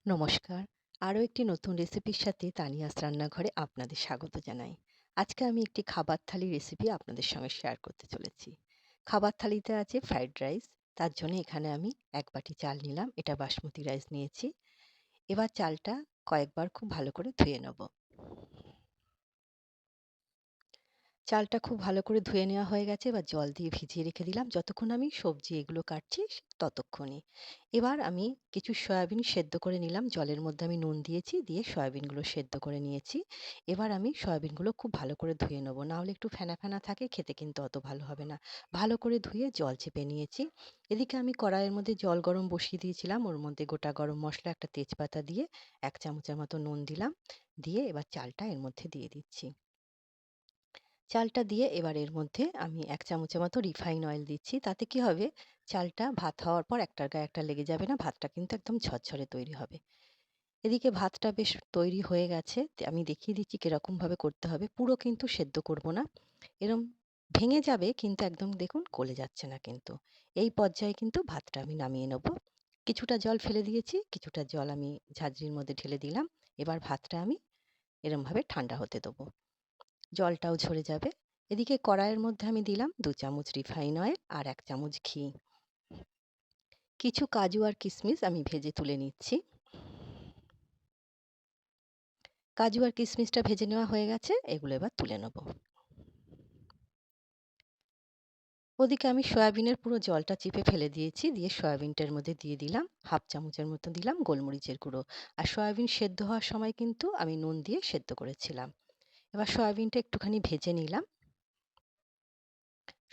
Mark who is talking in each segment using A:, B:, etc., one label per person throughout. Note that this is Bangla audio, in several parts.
A: নমস্কার। আরও একটি নতুন রেসিপির সাথে তানিয়াস রান্নাঘরে আপনাদের স্বাগত জানাই। আজকে আমি একটি খাবার থালি রেসিপি আপনাদের সঙ্গে শেয়ার করতে চলেছি। খাবার থালিতে আছে ফ্রাইড রাইস। তার জন্য এখানে আমি ১ বাটি চাল নিলাম। এটা বাসমতি রাইস নিয়েছি। এবার চালটা কয়েকবার খুব ভালো করে ধুয়ে নেব। চালটা খুব ভালো করে ধুয়ে নেওয়া হয়ে গেছে। এবার জল দিয়ে ভিজিয়ে রেখে দিলাম। যতক্ষণ আমি সবজি এগুলো কাটছি ততক্ষণই। এবার আমি কিছু সয়াবিন সেদ্ধ করে নিলাম। জলের মধ্যে আমি নুন দিয়েছি, দিয়ে সয়াবিনগুলো সেদ্ধ করে নিয়েছি। এবার আমি সয়াবিনগুলো খুব ভালো করে ধুয়ে নেব। না হলে একটু ফেনা, ফেনা থাকে, খেতে কিন্তু অত ভালো হবে না। ভালো করে ধুয়ে জল চেপে নিয়েছি। এদিকে আমি কড়াইয়ের মধ্যে জল গরম বসিয়ে দিয়েছিলাম। ওর মধ্যে গোটা গরম মসলা, একটা তেজপাতা দিয়ে ১ চামচের মতো নুন দিলাম। দিয়ে এবার চালটা এর মধ্যে দিয়ে দিচ্ছি। চালটা দিয়ে এবার এর মধ্যে আমি ১ চামচের মতো রিফাইন অয়েল দিচ্ছি। তাতে কি হবে, চালটা ভাত হওয়ার পর একটার গায়ে একটা লেগে যাবে না। ভাতটা কিন্তু একদম ঝরঝরে তৈরি হবে। এদিকে ভাতটা বেশ তৈরি হয়ে গেছে। আমি দেখিয়ে দিচ্ছি কিরকমভাবে করতে হবে। পুরো কিন্তু সেদ্ধ করব না। এরম ভেঙে যাবে, কিন্তু একদম দেখুন গলে যাচ্ছে না কিন্তু। এই পর্যায়ে কিন্তু ভাতটা আমি নামিয়ে নেব। কিছুটা জল ফেলে দিয়েছি, কিছুটা জল আমি ঝাঁঝরির মধ্যে ঢেলে দিলাম। এবার ভাতটা আমি এরমভাবে ঠান্ডা হতে দেবো। জলটাও ঝরে যাবে। এদিকে কড়াইয়ের মধ্যে আমি দিলাম ২ চামচ রিফাইন অয়েল আর ১ চামচ ঘি। কিছু কাজু আর কিশমিশ আমি ভেজে তুলে নিচ্ছি। কাজু আর কিশমিশটা ভেজে নেওয়া হয়ে গেছে, এগুলো এবার তুলে নেব। ওদিকে আমি সয়াবিনের পুরো জলটা চিপে ফেলে দিয়েছি। দিয়ে সয়াবিনটার মধ্যে দিয়ে দিলাম ১/২ চামচের মতো দিলাম গোলমরিচের গুঁড়ো। আর সয়াবিন সেদ্ধ হওয়ার সময় কিন্তু আমি নুন দিয়ে সেদ্ধ করেছিলাম। এবার সয়াবিনটা একটুখানি ভেজে নিলাম।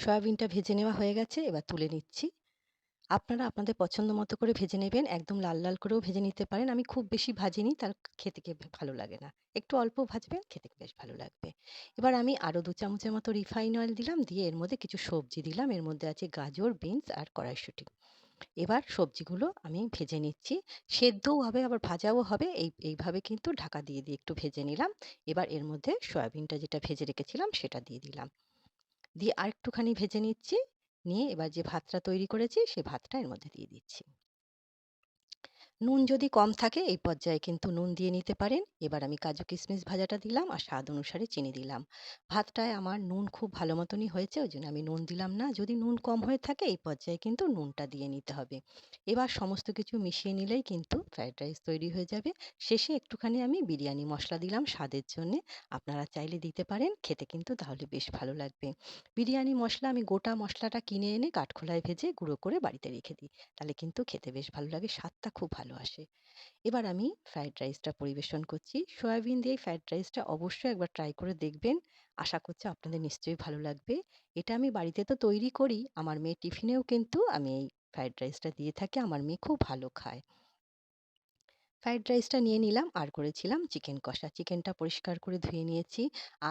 A: সয়াবিনটা ভেজে নেওয়া হয়ে গেছে, এবার তুলে নিচ্ছি। আপনারা আপনাদের পছন্দ মতো করে ভেজে নেবেন। একদম লাল, লাল করেও ভেজে নিতে পারেন। আমি খুব বেশি ভাজিনি, তার খেতে ভালো লাগে না। একটু অল্প ভাজবেন, খেতে বেশ ভালো লাগবে। এবার আমি আরও ২ চামচের মতো রিফাইন অয়েল দিলাম, দিয়ে এর মধ্যে কিছু সবজি দিলাম। এর মধ্যে আছে গাজর, বিনস আর কড়াইশুঁটি। এবার সবজিগুলো আমি ভেজে নিচ্ছি। সেদ্ধও হবে আবার ভাজাও হবে। এইভাবে কিন্তু ঢাকা দিয়ে, দিয়ে একটু ভেজে নিলাম। এবার এর মধ্যে সয়াবিনটা যেটা ভেজে রেখেছিলাম সেটা দিয়ে দিলাম। দিয়ে আরেকটুখানি ভেজে নিচ্ছি। নিয়ে এবার যে ভাতটা তৈরি করেছি সে ভাতটা এর মধ্যে দিয়ে দিচ্ছি। নুন যদি কম থাকে এই পর্যায়ে কিন্তু নুন দিয়ে নিতে পারেন। এবার আমি কাজু কিশমিশ ভাজাটা দিলাম আর স্বাদ অনুসারে চিনি দিলাম। ভাতটায় আমার নুন খুব ভালো মতনই হয়েছে, ওই জন্য আমি নুন দিলাম না। যদি নুন কম হয়ে থাকে এই পর্যায়ে কিন্তু নুনটা দিয়ে নিতে হবে। এবার সমস্ত কিছু মিশিয়ে নিলেই কিন্তু ফ্রাইড রাইস তৈরি হয়ে যাবে। শেষে একটুখানি আমি বিরিয়ানি মশলা দিলাম স্বাদের জন্যে। আপনারা চাইলে দিতে পারেন, খেতে কিন্তু তাহলে বেশ ভালো লাগবে। বিরিয়ানি মশলা আমি গোটা মশলাটা কিনে এনে কাঠখোলায় ভেজে গুঁড়ো করে বাড়িতে রেখে দিই। তাহলে কিন্তু খেতে বেশ ভালো লাগে, স্বাদটা খুব ভালো আসে। এবার আমি ফ্রাইড রাইসটা পরিবেশন করছি। সয়াবিন দিয়ে ফ্রাইড রাইসটা অবশ্যই একবার ট্রাই করে দেখবেন। আশা করছি আপনাদের নিশ্চয়ই ভালো লাগবে। এটা আমি বাড়িতে তো তৈরি করি। আমার মেয়ের টিফিনেও কিন্তু আমি এই ফ্রাইড রাইসটা দিয়ে থাকি। আমার মেয়ে খুব ভালো খায়। ফ্রাইড রাইসটা নিয়ে নিলাম, আর করেছিলাম চিকেন কষা। চিকেনটা পরিষ্কার করে ধুয়ে নিয়েছি।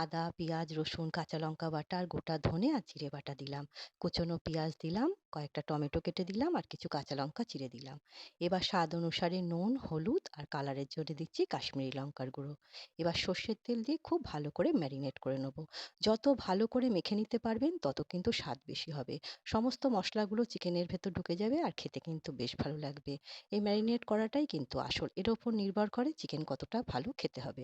A: আদা, পেঁয়াজ, রসুন, কাঁচা লঙ্কা বাটা আর গোটা ধনে আর জিরে বাটা দিলাম। কুচনো পেঁয়াজ দিলাম, কয়েকটা টমেটো কেটে দিলাম আর কিছু কাঁচা লঙ্কা চিড়ে দিলাম। এবার স্বাদ অনুসারে নুন, হলুদ আর কালারের জন্য দিচ্ছি কাশ্মীরি লঙ্কার গুঁড়ো। এবার সর্ষের তেল দিয়ে খুব ভালো করে ম্যারিনেট করে নেব। যত ভালো করে মেখে নিতে পারবেন তত কিন্তু স্বাদ বেশি হবে। সমস্ত মশলাগুলো চিকেনের ভেতর ঢুকে যাবে আর খেতে কিন্তু বেশ ভালো লাগবে। এই ম্যারিনেট করাটাই কিন্তু আসল। এর ওপর নির্ভর করে চিকেন কতটা ভালো খেতে হবে।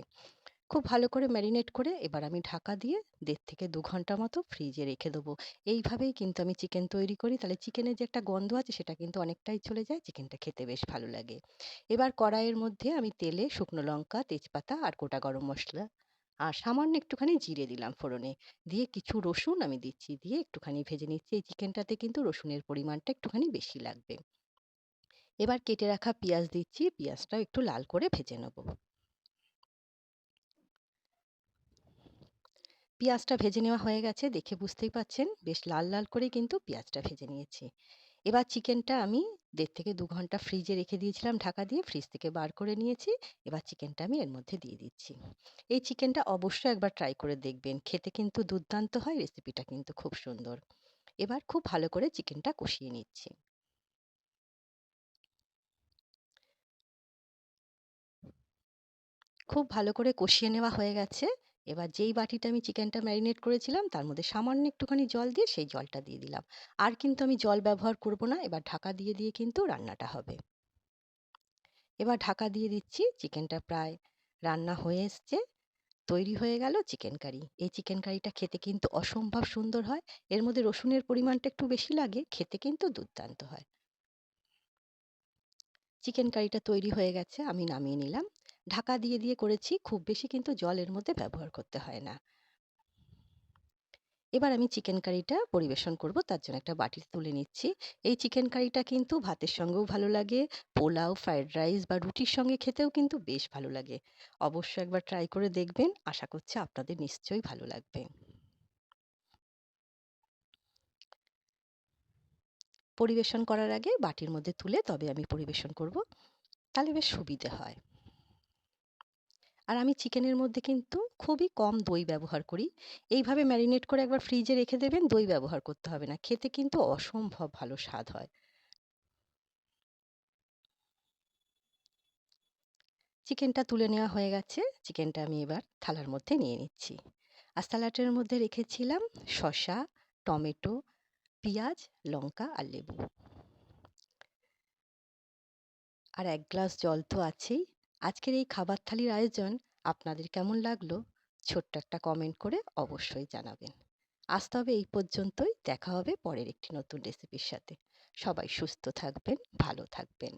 A: খুব ভালো করে ম্যারিনেট করে এবার আমি ঢাকা দিয়ে ১.৫ থেকে ২ ঘন্টা মতো ফ্রিজে রেখে দেবো। এইভাবেই কিন্তু আমি চিকেন তৈরি করি। তাহলে চিকেনের যে একটা গন্ধ আছে সেটা কিন্তু অনেকটাই চলে যায়। চিকেনটা খেতে বেশ ভালো লাগে। এবার কড়াইয়ের মধ্যে আমি তেলে শুকনো লঙ্কা, তেজপাতা আর গোটা গরম মসলা আর সামান্য একটুখানি জিরে দিলাম ফোড়নে। দিয়ে কিছু রসুন আমি দিচ্ছি। দিয়ে একটুখানি ভেজে নিচ্ছি। এই চিকেনটাতে কিন্তু রসুনের পরিমাণটা একটুখানি বেশি লাগবে। এবার কেটে রাখা পেঁয়াজ দিচ্ছি। পেঁয়াজটাও একটু লাল করে ভেজে নেব। পেঁয়াজটা ভেজে নেওয়া হয়ে গেছে, দেখে বুঝতেই পাচ্ছেন বেশ লাল লাল করে কিন্তু পেঁয়াজটা ভেজে নিয়েছি। এবার চিকেনটা আমি ১.৫ থেকে ২ ঘন্টা ফ্রিজে রেখে দিয়েছিলাম ঢাকা দিয়ে, ফ্রিজ থেকে বার করে নিয়েছি। এবার চিকেনটা আমি এর মধ্যে দিয়ে দিচ্ছি। এই চিকেনটা অবশ্যই একবার ট্রাই করে দেখবেন। খেতে কিন্তু দুর্দান্ত হয়, রেসিপিটা কিন্তু খুব সুন্দর। এবার খুব ভালো করে চিকেনটা কষিয়ে নিচ্ছি। খুব ভালো করে কষিয়ে নেওয়া হয়ে গেছে। এবার যেই বাটিতে আমি চিকেনটা ম্যারিনেট করেছিলাম তার মধ্যে সামান্য একটুখানি জল দিয়ে সেই জলটা দিয়ে দিলাম। আর কিন্তু আমি জল ব্যবহার করব না। এবার ঢাকা দিয়ে দিয়ে কিন্তু রান্নাটা হবে। এবার ঢাকা দিয়ে দিচ্ছি। চিকেনটা প্রায় রান্না হয়ে এসছে। তৈরি হয়ে গেল চিকেন কারি। এই চিকেন কারিটা খেতে কিন্তু অসম্ভব সুন্দর হয়। এর মধ্যে রসুনের পরিমাণটা একটু বেশি লাগে, খেতে কিন্তু দুর্দান্ত হয়। চিকেন কারিটা তৈরি হয়ে গেছে, আমি নামিয়ে নিলাম। ঢাকা দিয়ে দিয়ে করেছি, খুব বেশি কিন্তু জল এর মধ্যে ব্যবহার করতে হয় না। এবার আমি চিকেন কারিটা পরিবেশন করব, তার জন্য একটা বাটিতে তুলে নিচ্ছি। এই চিকেন কারিটা কিন্তু ভাতের সঙ্গেও ভালো লাগে, পোলাও, ফ্রাইড রাইস বা রুটির সঙ্গে খেতেও কিন্তু বেশ ভালো লাগে। অবশ্যই একবার ট্রাই করে দেখবেন, আশা করছি আপনাদের নিশ্চয়ই ভালো লাগবে। পরিবেশন করার আগে বাটির মধ্যে তুলে তবে আমি পরিবেশন করব, তাহলে বেশ সুবিধে হয়। আর আমি চিকেনের মধ্যে কিন্তু খুবই কম দই ব্যবহার করি। এইভাবে ম্যারিনেট করে একবার ফ্রিজে রেখে দেবেন, দই ব্যবহার করতে হবে না। খেতে কিন্তু অসম্ভব ভালো স্বাদ হয়। চিকেনটা তুলে নেওয়া হয়ে গেছে। চিকেনটা আমি এবার থালার মধ্যে নিয়ে নিচ্ছি। আর স্যালাডের মধ্যে রেখেছিলাম শসা, টমেটো, পেঁয়াজ, লঙ্কা আর লেবু। আর ১ গ্লাস জল তো আছেই। আজকের এই খাবার থালির আয়োজন আপনাদের কেমন লাগলো? ছোট্ট একটা কমেন্ট করে অবশ্যই জানাবেন। আজ তবে এই পর্যন্তই। দেখা হবে পরের একটি নতুন রেসিপির সাথে। সবাই সুস্থ থাকবেন, ভালো থাকবেন।